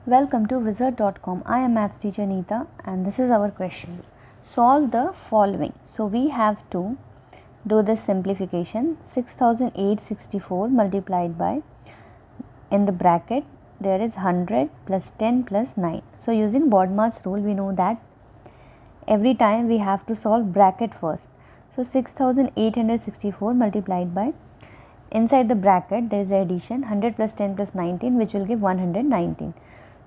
Welcome to wizard.com. I am maths teacher Neeta and this is our question. Solve the following. So we have to do this simplification. 6864 multiplied by, in the bracket there is 100 plus 10 plus 9. So using BODMAS rule we know that every time we have to solve bracket first. So 6864 multiplied by, inside the bracket there is addition 100 plus 10 plus 19 which will give 119.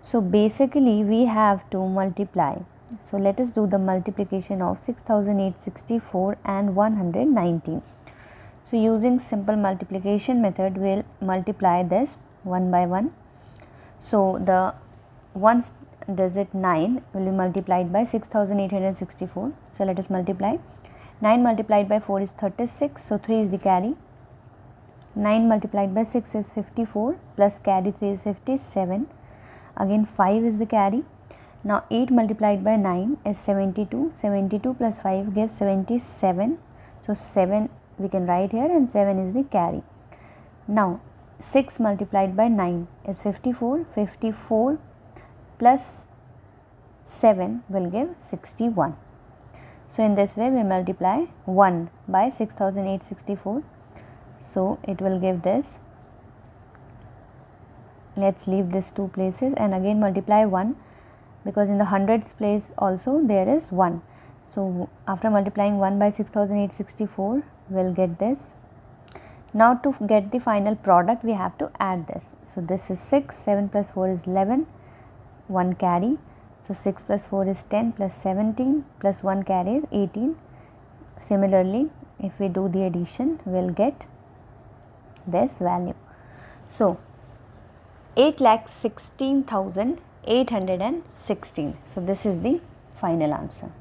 So basically we have to multiply. So let us do the multiplication of 6864 and 119. So using simple multiplication method we will multiply this one by one. So the one digit 9 will be multiplied by 6864. So let us multiply. 9 multiplied by 4 is 36. So 3 is the carry. 9 multiplied by 6 is 54 plus carry 3 is 57. Again 5 is the carry. Now 8 multiplied by 9 is 72. 72 plus 5 gives 77. So 7 we can write here and 7 is the carry. Now 6 multiplied by 9 is 54. 54 plus 7 will give 61. So in this way we multiply 1 by 6864. So it will give this. Let's leave these two places and again multiply 1, because in the hundreds place also there is 1. So after multiplying 1 by 6864 we'll get this. Now to get the final product we have to add this. So this is 6, 7 plus 4 is 11, 1 carry. So 6 plus 4 is 10 plus 17 plus 1 carry is 18. Similarly if we do the addition we'll get this value. So 8,16,816. So this is the final answer.